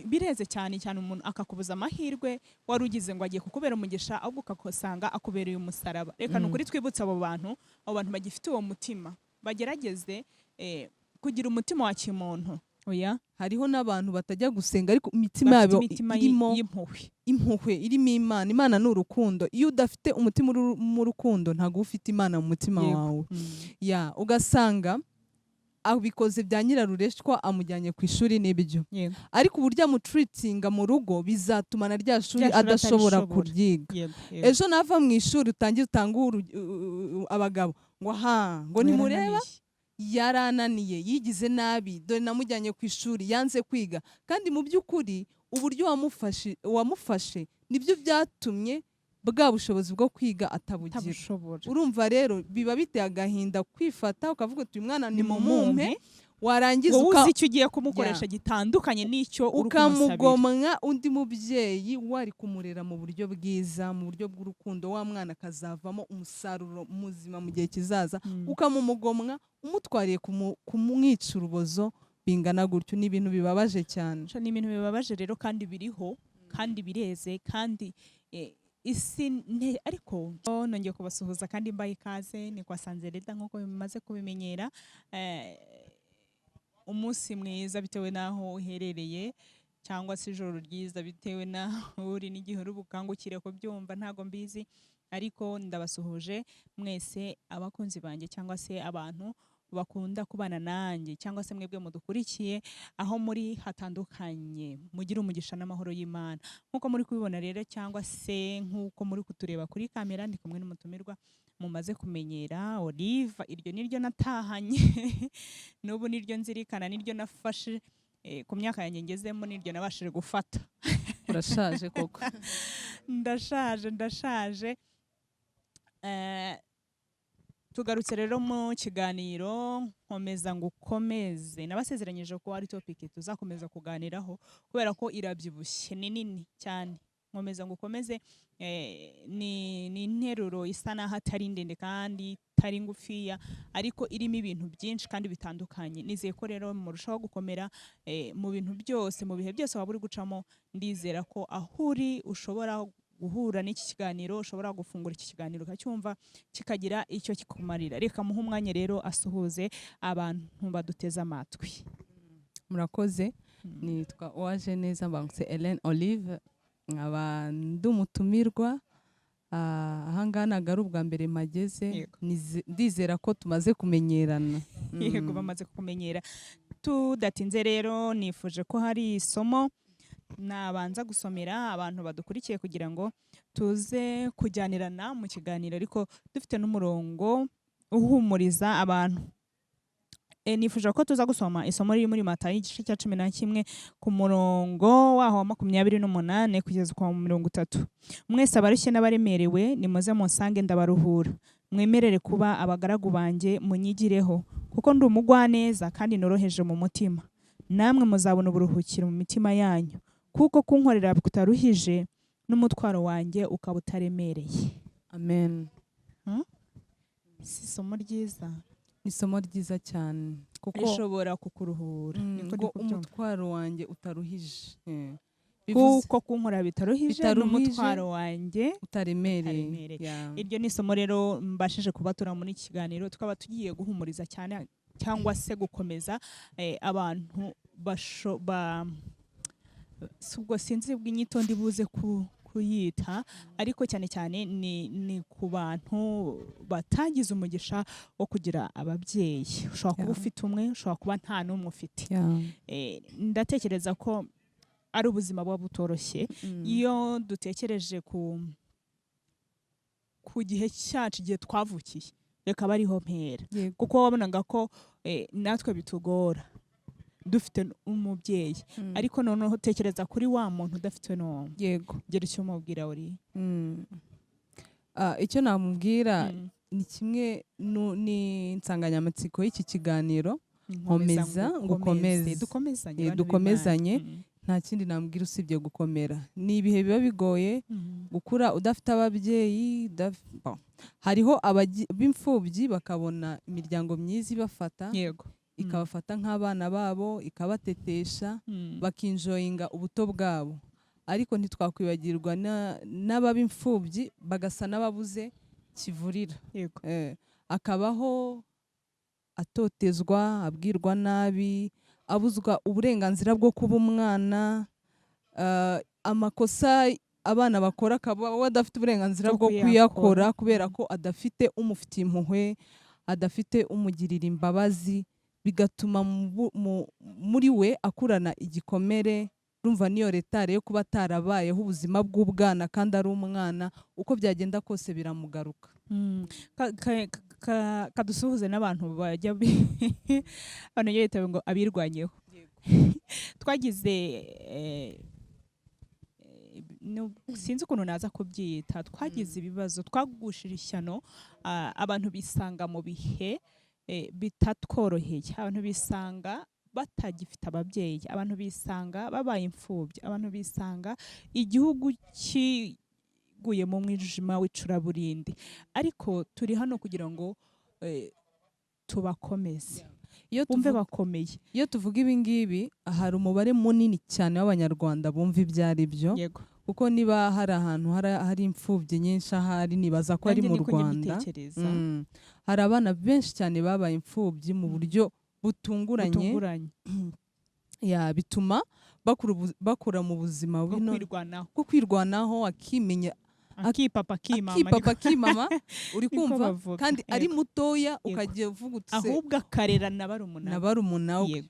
bireze cyane cyane umuntu akakubuza amahirwe wari ugize ngo agiye kukubera umugisha ahubwo ukakosanga akubereye umusaraba. Reka nukuri twibutse abo bantu bagifite uwo mutima bagerageze kugira umutima wa kimuntu. Oya, hariho n'abantu batajya gusenga ariko imitima yabo irimo impuhwe, irimo Imana ni urukundo. Iyo udafite umutima mu rukundo ntago ufite Imana mu mutima wawe. Ya ugasanga abikoze bya nyirarureshwa amujyanye ku ishuri n'ibyo, ariko uburyo amutreatinga mu rugo bizatuma na rya shuri adashobora kuryiga. Ejo nava mu ishuri utangira abagabo ngo nimureba yarananiye, yigize nabi, dore namujyanye ku ishuri yanze kwiga, kandi mu by'ukuri uburyo wamufashe nibyo byatumye bwa bushobozi bwo kwiga atabugira. Urumva rero biba biteye agahinda kwifata ukavuga uti uyu mwana ni mumumpe, warangiza uzi icyo ugiye kumukoresha gitandukanye n'icyo uri kumusabira, ukamugomwa undi mubyeyi wari kumurera mu buryo bwiza, mu buryo bw'urukundo, wa mwana akazavamo umusaruro muzima mu gihe kizaza, ukamumugomwa umutwariye kumwica urubozo bingana gutyo. Ni ibintu bibabaje cyane. Ni ibintu bibabaje rero, kandi biriho, kandi bireze, kandi isi ariko nongeye kubasuhuza kandi mbaye ikaze. Ni kwa Eleda nk'uko bimaze kubimenyera. Umunsi mwiza bitewe n'aho uherereye, cyangwa se ijoro ryiza bitewe n'aho uri, n'igihe uri bukangukire kubyumva ntago mbizi, ariko ndabasuhuje mwese abakunzi banjye cyangwa se abantu bakunda kubana nanjye, cyangwa se mwebwe mudukurikiye aho muri hatandukanye. Mugira umugisha n'amahoro y'Imana nk'uko muri kubibona rero, cyangwa se nk'uko muri kutureba kuri kamera. Ndi kumwe n'umutumirwa mumaze kumenyera, Olive. Iryo niryo natahanye n'ubu niryo nzirikana, niryo nafashe ku myaka yanjye ngezemo, niryo nabashije gufata. Urashaje koko. ndashaje. Tugarutse rero mu kiganiro Nkomeza Ngukomeze. Nabasezeranyije ko ari topic tuzakomeza kuganiraho kubera ko irabyibushye, ni nini cyane. Nkomeza Ngukomeze ni interuro isa naho atari ndende kandi itari ngufiya, ariko irimo ibintu byinshi kandi bitandukanye. Nizeye ko rero murushaho gukomera mu bintu byose, mu bihe byose waba uri gucamo. Ndizera ko aho uri ushobora guhura n'iki kiganiro, ushobora gufungura iki kiganiro ukacyumva kikagira icyo kikumarira. Reka muhe umwanya rero asuhuze abantu baduteze amatwi. Murakoze. Nitwa Uwaje Neza Mbangutse Hélène Olive, nkaba ndi umutumirwa. Ahangaha ntabwo ari ubwa mbere mageze, ndizera ko tumaze kumenyerana. Yego, bamaze kumenyera. Tudatinze rero nifuje ko hari isomo nabanza gusomera abantu badukurikiye kugira ngo tuze kujyanirana mu kiganiro, ariko dufite n'umurongo uhumuriza abantu. Nifuje ko tuza gusoma isomo riri muri Matayo igice cya 11 ku murongo waho wa 28 kugeza ku 30. Mwese abarushye n'abaremerewe nimuze munsange ndabaruhura, mwemerere kuba abagaragu banjye munyigireho, kuko ndi umugwaneza kandi noroheje mu mutima, namwe muzabona uburuhukiro mu mitima yanyu, kuko kunkorera kutaruhije n'umutwaro wanjye ukaba utaremereye. Amen. Si isomo ryiza? Ni isomo ryiza cyane kuko rishobora kukuruhura. Niko umutwaro wanjye utaruhije. Kuko kunkorera bitaruhije n'umutwaro wanjye utaremereye. Iryo ni isomo rero mbashije kubatura muri iki kiganiro, tukaba tugiye guhumuriza cyane cyangwa se gukomeza abantu ubwo sinzi bw'inyito ndi buze kuyita, ariko cyane cyane ni ku bantu batagize umugisha wo kugira ababyeyi. Ushobora kuba ufite umwe, ushobora kuba nta n'umwe ufite. Ndatekereza ko ari ubuzima buba butoroshye. Iyo dutekereje ku gihe cyacu, igihe twavukiye, reka bariho mpera, kuko wabonaga ko natwe bitugora dufite umubyeyi, ariko noneho tekereza kuri wa muntu udafite n'umwe. Yego, gera icyo mubwira uri. Icyo namubwira ni kimwe n'insanganyamatsiko y'iki kiganiro, Nkomeza Ngukomeze. Dukomezanye. Nta kindi namubwira usibye gukomera. Ni ibihe biba bigoye gukura udafite ababyeyi. Hariho b'imfubyi bakabona imiryango myiza ibafata. Yego. ikabafata nk'abana babo, ikabatetesha, bakinjoyinga ubuto bwabo. Ariko ntitwakwibagirwa n'ababa imfubyi bagasa n'ababuze kivurira. Akabaho atotezwa, abwirwa nabi, abuzwa uburenganzira bwo kuba umwana, amakosa abana bakora akaba adafite uburenganzira bwo kuyakora kubera ko adafite umufitiye impuhwe, adafite umugirira imbabazi, bigatuma muri we akurana igikomere. Urumva niyo retare yo kuba atarabayeho ubuzima bw'ubwana kandi ari umwana, uko byagenda kose biramugaruka. Kadusuhuze n'abantu bajya hano yitawe ngo abirwanyeho. Twagize sinzi ukuntu naza kubyita, twagize ibibazo, twagushira ishyano, abantu bisanga mu bihe bitatworoheye, abantu bisanga batagifite ababyeyi, abantu bisanga babaye imfubyi, abantu bisanga igihugu kiguye mu mwijima w'icuraburindi. Ariko turi hano kugira ngo tubakomeze, bumve bakomeye. Iyo tuvuga ibi ngibi, hari umubare munini cyane w'abanyarwanda bumva ibyo ari byo. Kuko niba hari ahantu hari imfubyi nyinshi ahari, nibaza ko ari mu Rwanda. Hari abana benshi cyane babaye imfubyi mu buryo butunguranye. Bituma bakura mu buzima bwo kwirwanaho, akimenya, akipapa akimama, uri kumva, kandi ari mutoya, ukagiye uvuga utse ahubwo akarera na barumuna we.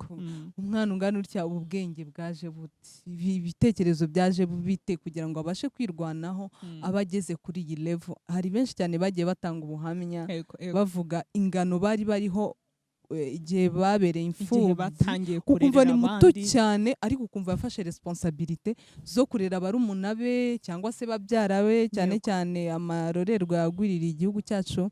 Umwana ungana utya, ubwenge bwaje buti, ibitekerezo byaje bite kugira ngo abashe kwirwanaho, abageze kuri iyi level. Hari benshi cyane bagiye batanga ubuhamya bavuga ingano bariho igihe babereye imfubyi, ukumva ni muto cyane, ariko ukumva yafashe responsabilité zo kurera barumuna be cyangwa se babyara be, cyane cyane amarorerwa yagwiririye igihugu cyacu,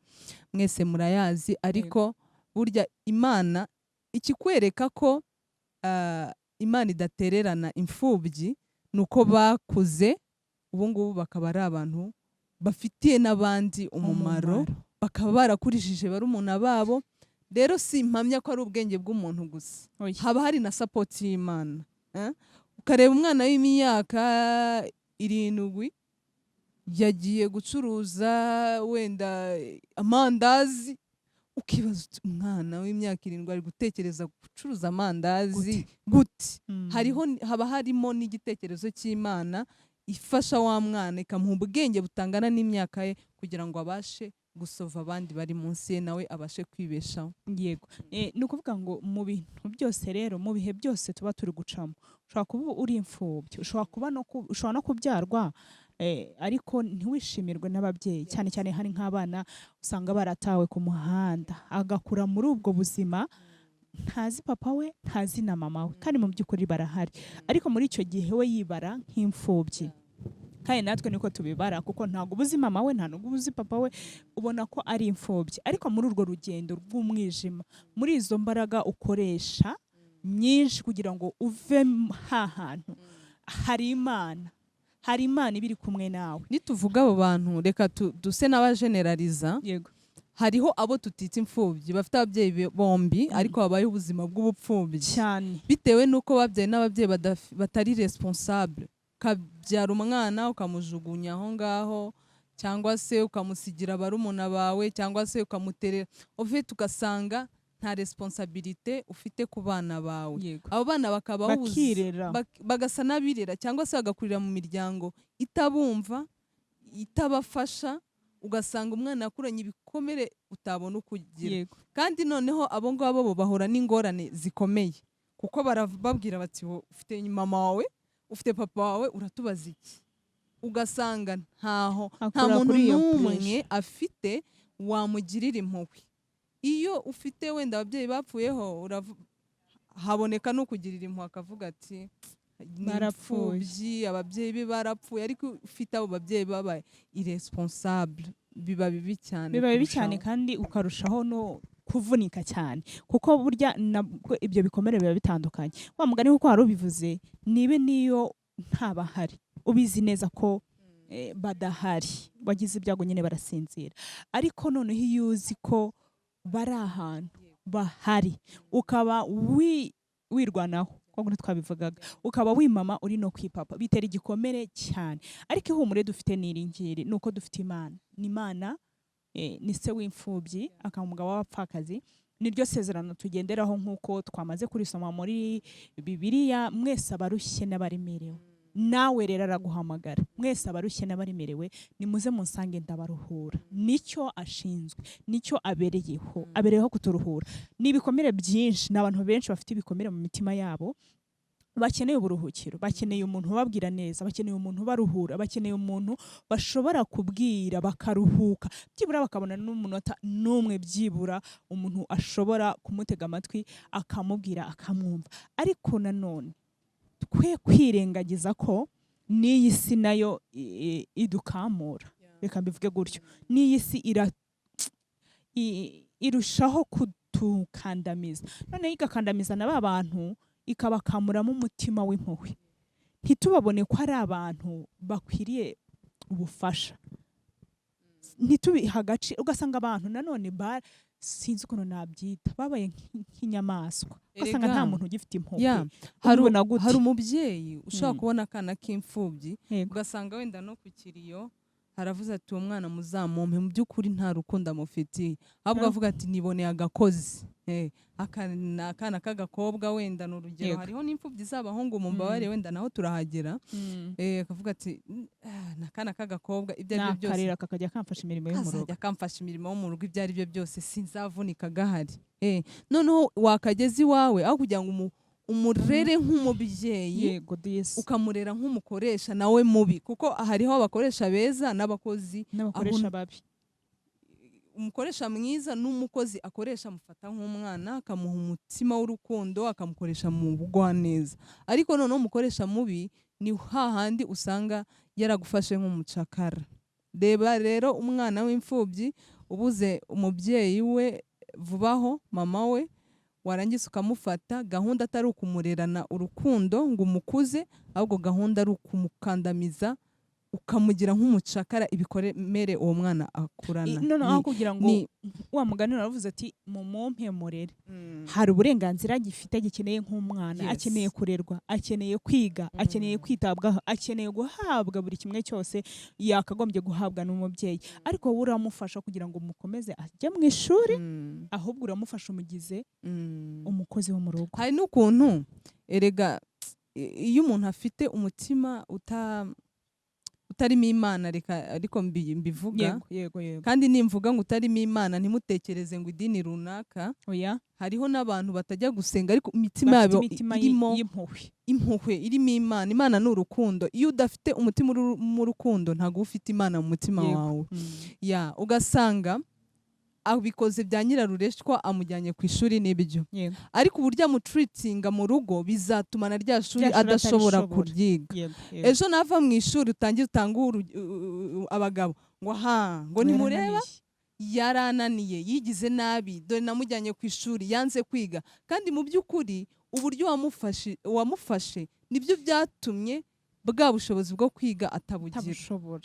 mwese murayazi. Ariko burya Imana ikikwereka ko Imana idatererana imfubyi, nuko bakuze ubu ngubu bakaba ari abantu bafitiye n'abandi umumaro, bakaba barakurishije barumuna babo. Rero si impamya ko ari ubwenge bw'umuntu gusa, haba hari na support y'Imana. Ukareba umwana w'imyaka 7 yagiye gucuruza wenda amandazi, ukibaza umwana w'imyaka 7 ari gutekereza gucuruza amandazi gute? Haba harimo n'igitekerezo cy'Imana ifasha wa mwana, ikamuha ubwenge butangana n'imyaka ye kugira ngo abashe gusova abandi bari munsi ye, nawe abashe kwibeshaho. Ni ukuvuga ngo mu bintu byose rero, mu bihe byose tuba turi gucamo, ushobora kuba uri imfubyi, ushobora no kubyarwa, ariko ntiwishimirwe n'ababyeyi. Cyane cyane hari nk'abana usanga baratawe ku muhanda, agakura muri ubwo buzima, ntazi papa we, ntazi na mama we, kandi mu by'ukuri barahari. Ariko muri icyo gihe we yibara nk'imfubyi, kandi natwe niko tubibara, kuko ntabwo ubuzi mama we, ntabwo ubuzi papa we, ubona ko ari imfubyi. Ariko muri urwo rugendo rw'umwijima, muri izo mbaraga ukoresha nyinshi kugira ngo uve hantu, hari Imana ibiri kumwe nawe. Nituvuga abo bantu, reka duse n'abageneraliza. Hariho abo tutita imfubyi, bafite ababyeyi bombi, ariko babaye ubuzima bw'ubupfubyi cyane, bitewe n'uko babyaye n'ababyeyi batari responsable. Ukabyara umwana ukamujugunya aho ngaho, cyangwa se ukamusigira barumuna bawe, cyangwa se ukamuterera, ufite ugasanga nta responsabilité ufite ku bana bawe. Abo bana bakaba bagasa n'abirera, cyangwa se bagakurira mu miryango itabumva, itabafasha, ugasanga umwana yakuranye ibikomere utabona ukugira. Kandi noneho abo ngabo bo bahura n'ingorane zikomeye, kuko barababwira bati ufite mama wawe, ufite papa wawe, uratubaza iki? Ugasanga nta muntu n'umwe afite wamugirira impuhwe. Iyo ufite wenda ababyeyi bapfuyeho, haboneka no kugirira impuhwe, akavuga ati barapfuye, ababyeyi be barapfuye. Ariko ufite abo babyeyi babaye irresponsable, biba bibi cyane, kandi ukarushaho no kuvunika cyane, kuko burya ibyo bikomere biba bitandukanye. Wa mugani kuko wari ubivuze, nibe niyo ntabahari, ubizi neza ko badahari, wagize ibyago nyine barasinzira. Ariko noneho iyo uzi ko bari ahantu bahari ukaba wirwanaho ko twabivugaga ukaba wimama uri no kwipapa bitera igikomere cyane. Ariko ihumure dufite niringiri nuko dufite Imana. Ni Imana ni se w'imfubyi akaba umugabo w'abapfakazi. Niryo sezerano tugenderaho nk'uko twamaze kurisoma muri Bibiliya. Mwese abarushye n'abaremerewe, nawe rero araguhamagara. Mwese abarushye n'abaremerewe nimuze munsange ndabaruhura. Nicyo ashinzwe, nicyo abereyeho kuturuhura. Ni ibikomere byinshi, n'abantu benshi bafite ibikomere mu mitima yabo, bakeneye uburuhukiro, bakeneye umuntu ubabwira neza, bakeneye umuntu baruhura, bakeneye umuntu bashobora kubwira bakaruhuka, byibura bakabona n'umunota n'umwe, byibura umuntu ashobora kumutega amatwi akamubwira akamwumva. Ariko nanone twe kwirengagiza ko n'iyi si nayo idukamura, reka mbivuge gutyo. N'iyi si irushaho kutukandamiza, noneho igakandamiza na ba bantu ikabakamuramo umutima w'impuhwe. Ntitubabone ko ari abantu bakwiriye ubufasha, ntitubiha agaciro. Ugasanga abantu nanone sinzi ukuntu nabyita, babaye nk'inyamaswa, ugasanga nta muntu ugifite impuhwe. Hari umubyeyi ushobora kubona akana k'imfubyi ugasanga wenda no ku kiriyo haravuze ati uwo mwana muzamumpe, mu by'ukuri nta rukundo amufitiye, ahubwo avuga ati niboneye agakozi. Akana k'agakobwa wenda ni urugero, hariho n'imfubyi z'abahungu mu mbabare wenda naho turahagera. Akavuga ati n'akana k'agakobwa, ibyo ari byo byose kakajya kamfasha imirimo yo mu rugo, kamfasha imirimo yo mu rugo, ibyo ari byo byose sinzavunika gahari. Noneho wakageza iwawe aho kugira ngo umurere nk'umubyeyi, ukamurera nk'umukoresha nawe mubi, kuko hariho abakoresha beza n'abakozi babi. Umukoresha mwiza n'umukozi akoresha amufata nk'umwana, akamuha umutima w'urukundo, akamukoresha mu bugwaneza. Ariko noneho umukoresha mubi ni hahandi usanga yaragufashe nk'umucakara. Reba rero umwana w'imfubyi ubuze umubyeyi we vubaho, mama we, warangiza ukamufata, gahunda atari ukumurerana urukundo ngo umukuze, ahubwo gahunda ari ukumukandamiza, ukamugira nk'umucakara, ibikomere uwo mwana akurana. Noneho kugira ngo wa mugani uravuze ati mumumpe murere. Hari uburenganzira gifite, gikeneye nk'umwana, akeneye kurerwa, akeneye kwiga, akeneye kwitabwaho, akeneye guhabwa buri kimwe cyose yakagombye guhabwa n'umubyeyi. Ariko wowe uramufasha kugira ngo mukomeze ajye mu ishuri, ahubwo uramufasha umugize umukozi wo mu rugo. Hari n'ukuntu erega iyo umuntu afite umutima utarimo Imana, ariko mbivuga, kandi nimvuga ngo utarimo Imana ntimutekereze ngo idini runaka. Hariho n'abantu batajya gusenga ariko imitima yabo irimo impuhwe, irimo Imana. Imana ni urukundo. Iyo udafite umutima mu rukundo ntabwo ufite Imana mu mutima wawe. Ugasanga abikoze bya nyirarureshwa, amujyanye ku ishuri n'ibyo, ariko uburyo amutreatinga mu rugo bizatuma na rya shuri adashobora kuryiga. Ejo nava mu ishuri utangira utanga abagabo ngo nimureba yarananiye, yigize nabi, dore namujyanye ku ishuri, yanze kwiga. Kandi mu by'ukuri uburyo wamufashe nibyo byatumye bwa bushobozi bwo kwiga atabugira.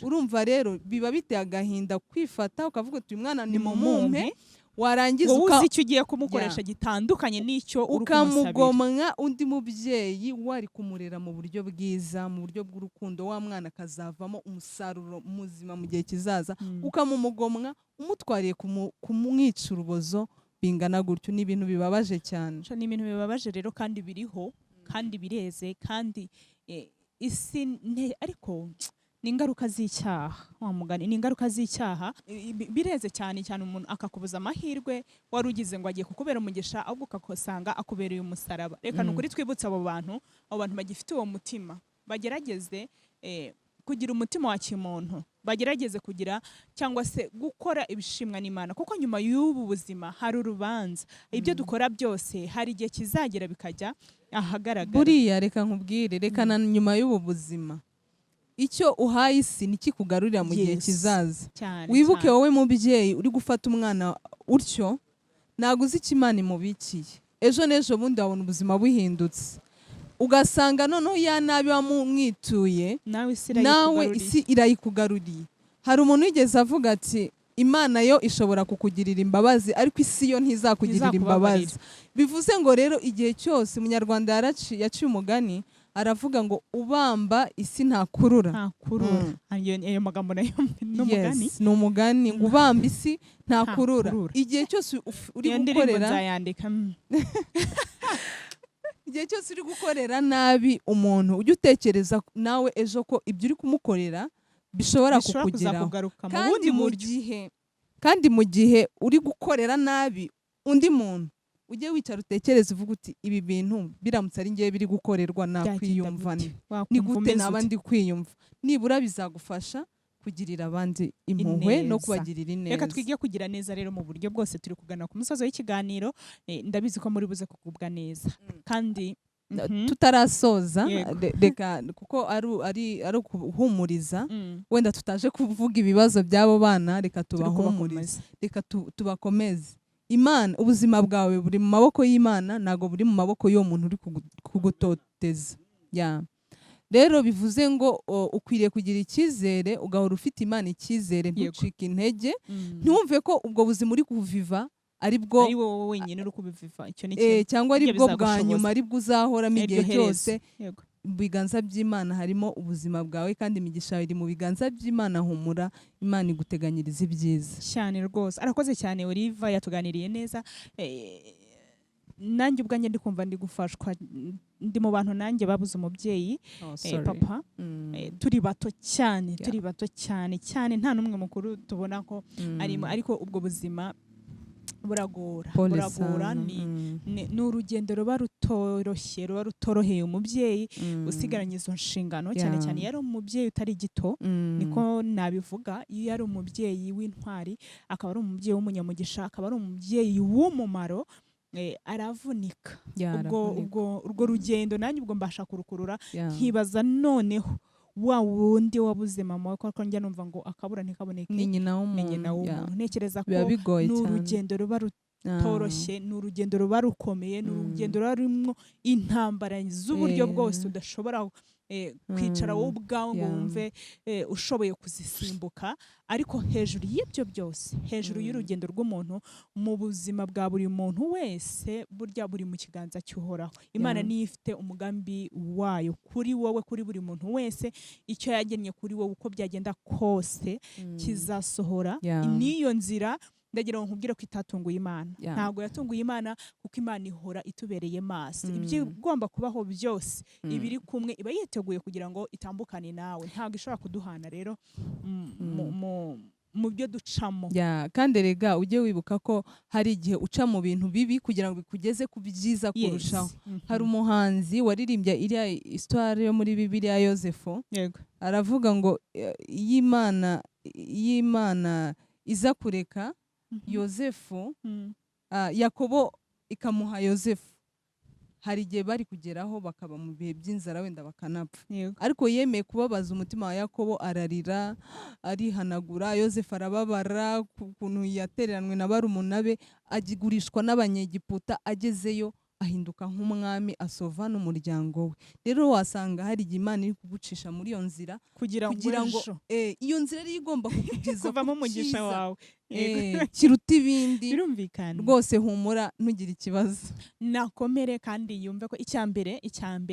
Urumva rero biba biteye agahinda kwifata ukavuga uti mwana ni mumumpe, warangiza uzi icyo ugiye kumukoresha gitandukanye n'icyo uri kumusabira, ukamugomwa undi mubyeyi wari kumurera mu buryo bwiza, mu buryo bw'urukundo, wa mwana akazavamo umusaruro muzima mu gihe kizaza. Ukamumugomwa umutwariye kumwica urubozo, bingana gutyo. Ni ibintu bibabaje cyane. Ni ibintu bibabaje rero, kandi biriho, kandi bireze, kandi isi ariko ni ingaruka z'icyaha. Wa mugani ni ingaruka z'icyaha, bireze cyane cyane. Umuntu akakubuza amahirwe wari ugize ngo agiye kukubera umugisha, ahubwo ukakosanga akubereye umusaraba. Reka nukuri twibutse abo bantu bagifite uwo mutima, bagerageze kugira umutima wa kimuntu, bagerageze kugira cyangwa se gukora ibishimwa n'Imana, kuko nyuma y'ubu buzima hari urubanza. Ibyo dukora byose hari igihe kizagera bikajya ahagaragara. Buriya reka nkubwire, reka na nyuma y'ubu buzima icyo uhaye isi nikikugarurira mu gihe kizaza. Wibuke wowe mubyeyi uri gufata umwana utyo, ntabwo uzi icyo Imana imubikiye. Ejo n'ejo bundi wabona ubuzima buhindutse, ugasanga noneho ya nabi wamwituye nawe isi irayikugaruriye. Hari umuntu wigeze avuga ati Imana yo ishobora kukugirira imbabazi ariko isi yo ntizakugirira imbabazi. Bivuze ngo rero igihe cyose umunyarwanda yaciye umugani aravuga ngo ubamba isi ntakurura. Ayo magambo nayo n'umugani. Yes, ni umugani ngo ubamba isi ntakurura. Igihe cyose uri gukorera igihe cyose uri gukorera nabi umuntu ujye utekereza nawe ejo ko ibyo uri kumukorera bishobora kukugeraho. Kandi mu gihe uri gukorera nabi undi muntu ujye wicara utekereza uvuga uti ibi bintu biramutse ari ngiye biri gukorerwa nakwiyumva ni gute naba ndi kwiyumva, nibura bizagufasha kugirira abandi impuhwe no kubagirira ineza. Reka twige kugira neza rero mu buryo bwose. Turi kugana ku musozo w'ikiganiro, ndabizi ko muri buze kugubwa neza kandi tutarasoza reka kuko ari ukuhumuriza wenda tutaje kuvuga ibibazo by'abo bana, reka tubahumurize, reka tubakomeze. Imana, ubuzima bwawe buri mu maboko y'Imana, ntago buri mu maboko y'uwo muntu uri kugutoteza. Rero bivuze ngo ukwiriye kugira icyizere, ugahora ufite Imana icyizere, ntucike intege, ntumve ko ubwo buzima uri kuviva ari wowe wenyine uri kubiviva, icyo ni cyo cyangwa ari bwo bwa nyuma, ari bwo uzahoramo igihe cyose. Mu biganza by'Imana harimo ubuzima bwawe kandi imigisha iri mu biganza by'Imana. Humura, Imana iguteganyiriza ibyiza cyane rwose. Arakoze cyane Oliva, yatuganiriye neza. Nanjye ubwanjye ndi kumva ndi gufashwa, ndi mu bantu nanjye babuze umubyeyi papa. Turi bato cyane, turi bato cyane cyane, nta n'umwe mukuru tubona ko arimo, ariko ubwo buzima buragora. Ni urugendo ruba rutoroshye, ruba rutoroheye umubyeyi usigaranye izo nshingano, cyane cyane iyo ari umubyeyi utari gito, niko nabivuga. Iyo ari umubyeyi w'intwari, akaba ari umubyeyi w'umunyamugisha, akaba ari umubyeyi w'umumaro, aravunika. Urwo rugendo nanjye ubwo mbasha kurukurura, nkibaza noneho wa wundi wabuze mama ko njya numva ngo akabura ntikaboneke, ni nyina w'umuntu. Ntekereza ko ni urugendo ruba rutoroshye, ni urugendo ruba rukomeye, ni urugendo ruba rurimo intambara z'uburyo bwose udashobora kwicara wowe ubwawe ngo wumve ushoboye kuzisimbuka. Ariko hejuru y'ibyo byose, hejuru y'urugendo rw'umuntu mu buzima bwa buri muntu wese, burya buri mu kiganza cy'Uhoraho. Imana niyo ifite umugambi wayo kuri wowe, kuri buri muntu wese. Icyo yagennye kuri wowe uko byagenda kose kizasohora. N'iyo nzira ndagira ngo nkubwire ko itatunguye Imana. Ntago yatunguye Imana, kuko Imana ihora itubereye maso. Ibyo igomba kubaho byose ibiri kumwe, iba yiteguye kugira ngo itambukane nawe. Ntago ishobora kuduhana rero mu byo ducamo. Kandi rega ujye wibuka ko hari igihe uca mu bintu bibi kugira ngo bikugeze ku byiza kurushaho. Hari umuhanzi waririmbye iriya histoire yo muri Bibiliya, Yosefu, aravuga ngo Imana iza kureka Yosefu, Yakobo ikamuha Yosefu, hari igihe bari kugeraho bakaba mu bihe by'inzara wenda bakanapfa. Ariko yemeye kubabaza umutima wa Yakobo, ararira, arihanagura. Yosefu arababara ukuntu yatereranwe na barumuna be, agigurishwa n'Abanyegiputa. Agezeyo ahinduka nk'umwami, asova n'umuryango we. Rero wasanga hari igihe Imana iri kugucisha muri iyo nzira kugira ngo iyo nzira ari igomba kukugeza kuvamo umugisha wawe kiruta ibindi. Birumvikana rwose, humura, ntugire ikibazo, nakomere kandi yumve ko icyambere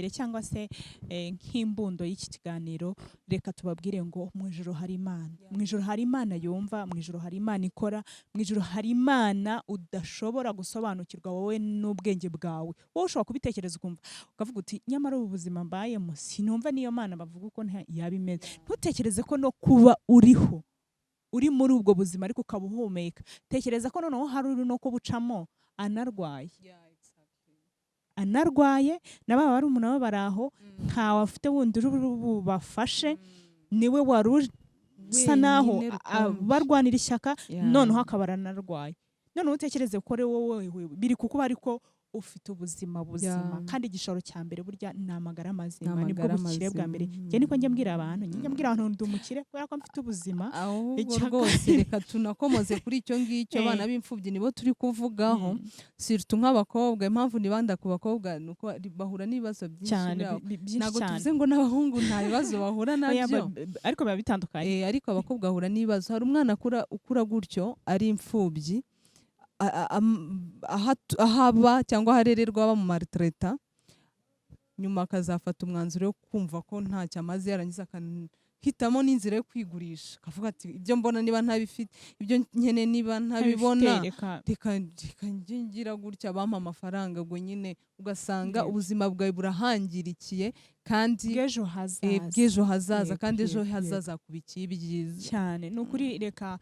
cyangwa se nk'imbundo y'iki kiganiro, reka tubabwire ngo mu ijuru hari Imana. Mu ijuru hari Imana yumva, mu ijuru hari Imana ikora, mu ijuru hari Imana udashobora gusobanukirwa wowe n'ubwenge bwawe. Wowe ushobora kubitekereza ukumva, ukavuga uti nyamara ubu buzima mbayemo sinumva niyo Mana bavuga uko yaba imeze. Ntutekereze ko no kuba uri muri ubwo buzima ariko ukaba uhumeka, tekereza ko noneho hari uri no kubucamo anarwaye naba bari umuntu aba baraho, ntawe afite wundi bubafashe, niwe wari usa naho barwanira ishyaka, noneho akaba aranarwaye. Noneho utekereze ko wowe biri kukuba ariko ufite ubuzima buzima kandi igishoro cya mbere burya ni amagara mazima nibwo Amagara bukire bwa mbere mazima. njye niko njya mbwira abantu njya mbwira abantu ndi umukire kubera ko mfite ubuzima ahubwo Icyaka- rwose reka tunakomoze kuri icyo ngicyo abana b'imfubyi nibo turi kuvugaho surtout nk'abakobwa impamvu nibanda ku bakobwa nuko bahura n'ibibazo byinshi cyane buriya. byinshi ntabwo cyane tuvuze ngo n'abahungu nta bibazo bahura Oya, nabyo ariko biba bitandukanye ariko abakobwa bahura n'ibibazo hari umwana ukura gutyo ari imfubyi ahaba cyangwa aharererwa aba mu maritreta nyuma akazafata umwanzuro wo kumva ko ntacyo amaze yarangiza akanahitamo n'inzira yo kwigurisha akavuga ati ibyo mbona niba ntabifite ibyo nkene niba ntabibona reka ngira gutya bampa amafaranga ubwo nyine ugasanga ubuzima bwawe burahangirikiye kandi bw'ejo hazaza kandi ejo hazaza kubikiye byiza cyane ni ukuri reka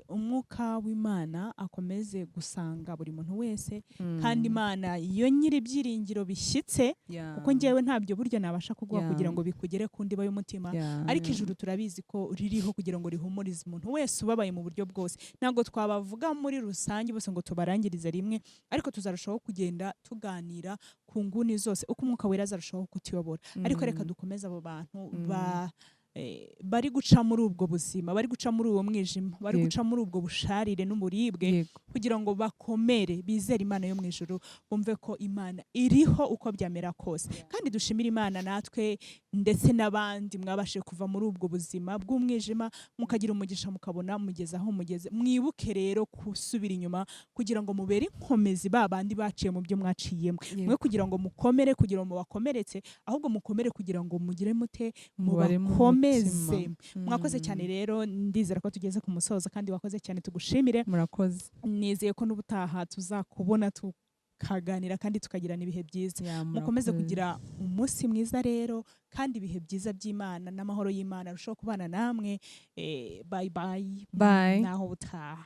umwuka w'Imana akomeze gusanga buri muntu wese kandi Imana iyo nyiri ibyiringiro bishyitse kuko njyewe ntabyo burya nabasha kuguha kugira ngo bikugere ku ndiba y'umutima ariko ijuru turabizi ko ririho kugira ngo rihumurize umuntu wese ubabaye mu buryo bwose ntabwo twabavuga muri rusange bose ngo tubarangirize rimwe ariko tuzarushaho kugenda tuganira ku nguni zose uko umwuka wera azarushaho kutuyobora ariko reka dukomeze abo bantu bari guca muri ubwo buzima bari guca muri uwo mwijima bari guca muri ubwo busharire n'uburibwe kugira ngo bakomere bizere Imana yo mu ijuru bumve ko Imana iriho uko byamera kose kandi dushimira Imana natwe ndetse n'abandi mwabashe kuva muri ubwo buzima bw'umwijima mukagira umugisha mukabona mugeze aho mugeze mwibuke rero kusubira inyuma kugira ngo mubere inkomezi babandi baciye mu byo mwaciyemo mwe kugira ngo mukomere kugira ngo mubakomeretse ahubwo mukomere kugira ngo mugire mute mubakomeze mwakoze cyane rero ndizera ko tugeze ku musozo kandi wakoze cyane tugushimire murakoze nizeye ko n'ubutaha tuzakubona tukaganira kandi tukagirana ibihe byiza mukomeze kugira umunsi mwiza rero kandi ibihe byiza by'Imana n'amahoro y'Imana arushaho kubana namwe bye bye naho butaha